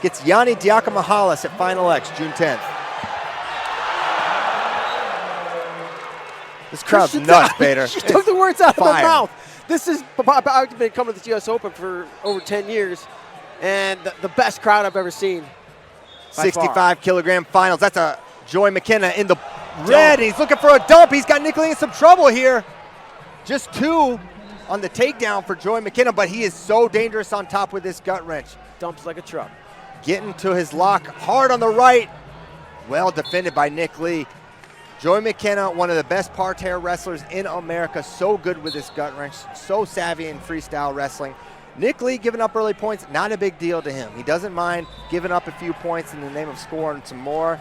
gets Yanni Diakomahalis at Final X, June 10th. This crowd's nuts, Bader. She took the words out of my Fire. mouth. This is, I've been coming to the U.S. Open for over 10 years, and the best crowd I've ever seen. 65 kilogram finals. That's a Joey McKenna in the red. He's looking for a dump. He's got Nittany in some trouble here. Just 2 on the takedown for Joey McKenna, but he is so dangerous on top with this gut wrench. Dumps like a truck. Getting to his lock hard on the right. Well defended by Nick Lee. Joey McKenna, one of the best parterre wrestlers in America, so good with his gut wrench, so savvy in freestyle wrestling. Nick Lee giving up early points, not a big deal to him. He doesn't mind giving up a few points in the name of scoring some more.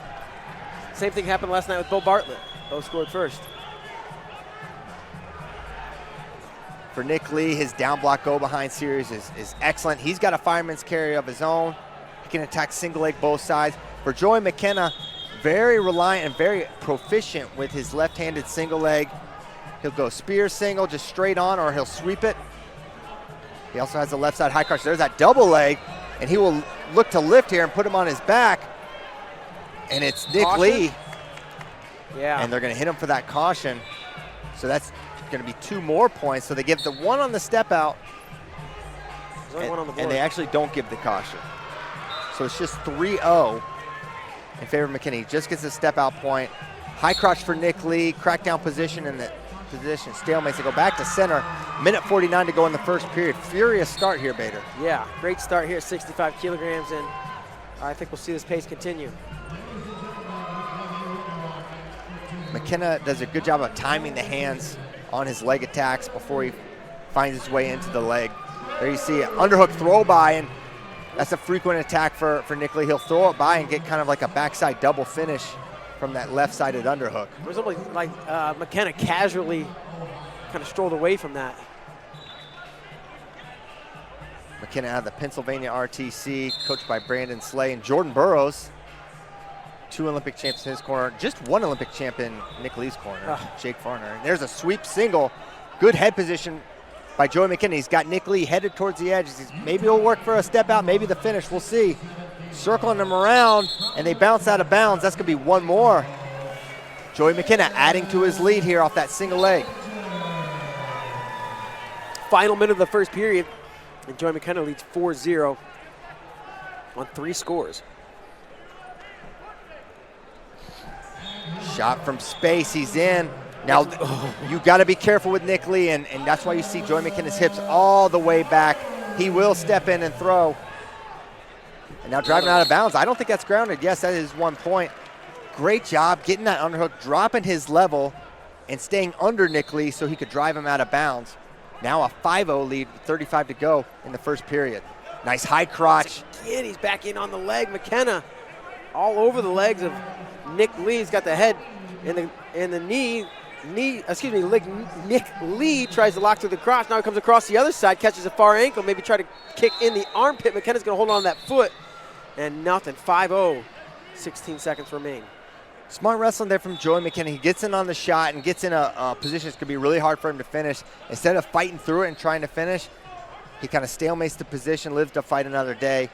Same thing happened last night with Bo Bartlett. Bo scored first. For Nick Lee, his down block go behind series is excellent. He's got a fireman's carry of his own. He can attack single leg both sides. For Joey McKenna, very reliant and very proficient with his left-handed single leg. He'll go spear single, just straight on, or he'll sweep it. He also has the left side high crotch. There's that double leg, and he will look to lift here and put him on his back. And it's Nick Lee. Yeah. And they're going to hit him for that caution. So that's going to be 2 more points. So they give the 1 on the step out. There's only 1 on the board. And they actually don't give the caution. So it's just 3-0 in favor of McKenna. He just gets a step out point. High crotch for Nick Lee. Crackdown position in the position. Stalemate to go back to center. Minute 49 to go in the first period. Furious start here, Bader. Yeah, great start here at 65 kilograms, and I think we'll see this pace continue. McKenna does a good job of timing the hands on his leg attacks before he finds his way into the leg. There you see an underhook throw by, and that's a frequent attack for Nick Lee. He'll throw it by and get kind of like a backside double finish from that left-sided underhook. It was almost like McKenna casually kind of strolled away from that. McKenna out of the Pennsylvania RTC, coached by Brandon Slay, and Jordan Burroughs, 2 Olympic champs in his corner, just 1 Olympic champ in Nick Lee's corner, Jake Farner. And there's a sweep single, good head position by Joey McKenna. He's got Nick Lee headed towards the edge. Maybe he'll work for a step out, maybe the finish, we'll see. Circling them around, and they bounce out of bounds. That's gonna be 1 more. Joey McKenna adding to his lead here off that single leg. Final minute of the first period, and Joey McKenna leads 4-0 on 3 scores. Shot from space, he's in. Now, you gotta be careful with Nick Lee, and that's why you see Joey McKenna's hips all the way back. He will step in and throw. And now driving out of bounds. I don't think that's grounded. Yes, that is 1 point. Great job getting that underhook, dropping his level, and staying under Nick Lee so he could drive him out of bounds. Now a 5-0 lead with 35 to go in the first period. Nice high crotch. Again, he's back in on the leg. McKenna all over the legs of Nick Lee. He's got the head in the knee. Nick Lee tries to lock through the crotch. Now he comes across the other side, catches a far ankle, maybe try to kick in the armpit. McKenna's going to hold on to that foot, and nothing. 5-0, 16 seconds remain. Smart wrestling there from Joey McKenna. He gets in on the shot and gets in a position that's going to be really hard for him to finish. Instead of fighting through it and trying to finish, he kind of stalemates the position, lives to fight another day.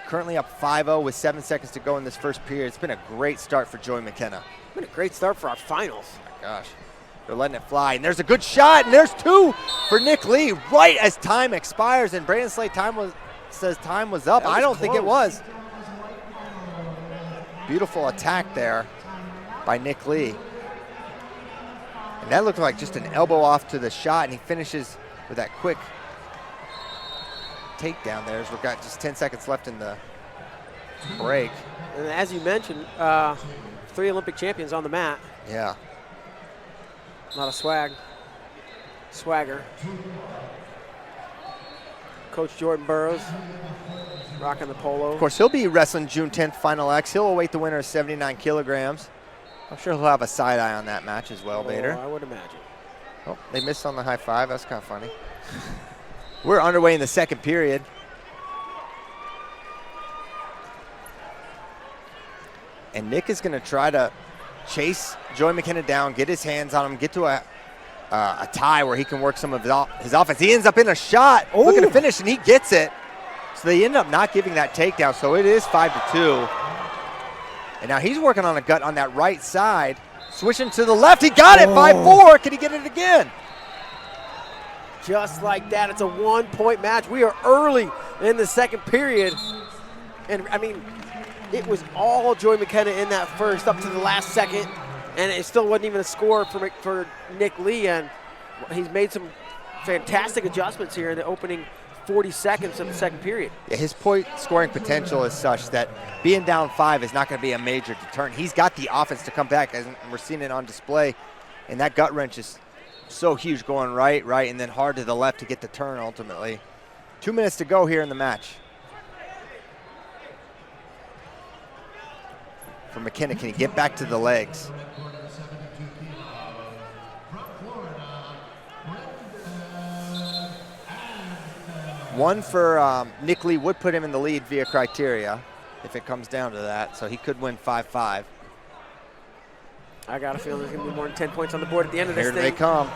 Currently up 5-0 with 7 seconds to go in this first period. It's been a great start for Joey McKenna. It's been a great start for our finals. Gosh, they're letting it fly. And there's a good shot, and there's 2 for Nick Lee right as time expires. And Brandon Slade says time was up. I don't think it was. Beautiful attack there by Nick Lee. And that looked like just an elbow off to the shot, and he finishes with that quick takedown there as we've got just 10 seconds left in the break. And as you mentioned, 3 Olympic champions on the mat. Yeah. A lot of swagger. Coach Jordan Burroughs rocking the polo. Of course, he'll be wrestling June 10th Final X. He'll await the winner of 79 kilograms. I'm sure he'll have a side eye on that match as well, Bader. I would imagine. Oh, they missed on the high five. That's kind of funny. We're underway in the second period. And Nick is going to try to chase Joey McKenna down, get his hands on him, get to a tie where he can work some of his offense. He ends up in a shot, looking to finish, and he gets it. So they end up not giving that takedown, so it is 5-2. And now he's working on a gut on that right side. Switching to the left, he got it, 5-4. Can he get it again? Just like that, it's a 1-point match. We are early in the second period. And I mean, it was all Joey McKenna in that first up to the last second. And it still wasn't even a score for Nick Lee. And he's made some fantastic adjustments here in the opening 40 seconds of the second period. Yeah, his point scoring potential is such that being down 5 is not going to be a major deterrent. He's got the offense to come back, and we're seeing it on display. And that gut wrench is so huge, going right, and then hard to the left to get the turn ultimately. 2 minutes to go here in the match. For McKenna, can he get back to the legs? One for Nick Lee would put him in the lead via criteria if it comes down to that, so he could win 5-5. I got a feeling there's going to be more than 10 points on the board at the end of this Here thing. they come.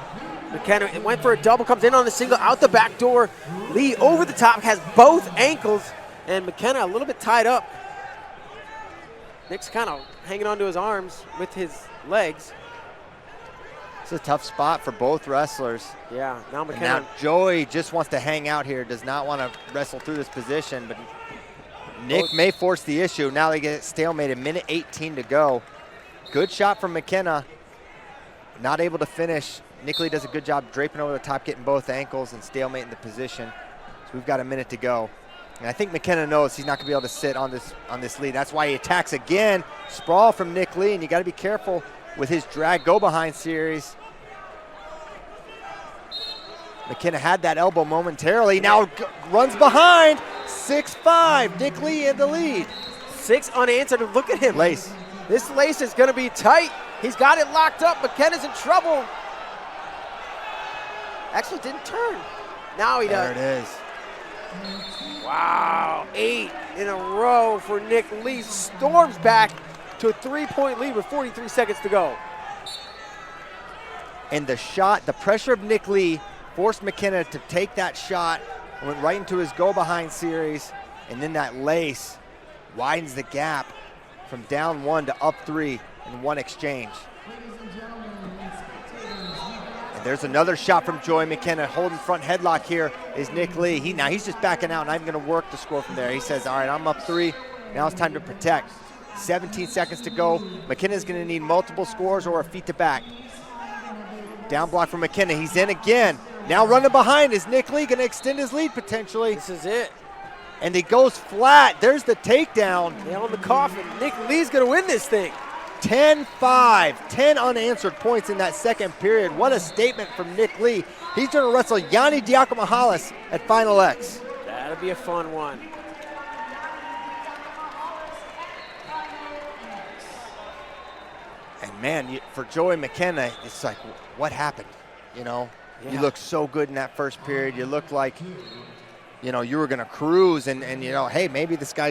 McKenna went for a double, comes in on the single, out the back door. Lee over the top, has both ankles, and McKenna a little bit tied up. Nick's kind of hanging onto his arms with his legs. It's a tough spot for both wrestlers. Yeah, now McKenna. And now Joey just wants to hang out here, does not want to wrestle through this position, but Nick may force the issue. Now they get stalemate, 1:18 to go. Good shot from McKenna. Not able to finish. Nick Lee does a good job draping over the top, getting both ankles and stalemate in the position. So we've got a minute to go. And I think McKenna knows he's not going to be able to sit on this lead. That's why he attacks again. Sprawl from Nick Lee, and you got to be careful with his drag go behind series. McKenna had that elbow momentarily. Now runs behind. 6-5. Nick Lee in the lead. 6 unanswered. Look at him. Lace. This lace is going to be tight. He's got it locked up. McKenna's in trouble. Actually didn't turn. Now he does. There it is. Wow, 8 in a row for Nick Lee. Storms back to a 3-point lead with 43 seconds to go. And the shot, the pressure of Nick Lee forced McKenna to take that shot, went right into his go-behind series, and then that lace widens the gap from down 1 to up 3 in one exchange. And there's another shot from Joey McKenna. Holding front headlock here is Nick Lee. Now he's just backing out, not even going to work to score from there. He says, all right, I'm up 3. Now it's time to protect. 17 seconds to go. McKenna's going to need multiple scores or a feet to back. Down block from McKenna. He's in again. Now running behind is Nick Lee, going to extend his lead potentially. This is it. And he goes flat. There's the takedown. Nail in the coffin. Nick Lee's going to win this thing. 10-5, 10 unanswered points in that second period. What a statement from Nick Lee. He's going to wrestle Yanni Diakomahalis at Final X. That'll be a fun one. And man, for Joey McKenna, it's like, what happened? You know, you looked so good in that first period. You looked like, you know, you were going to cruise and, you know, hey, maybe this guy could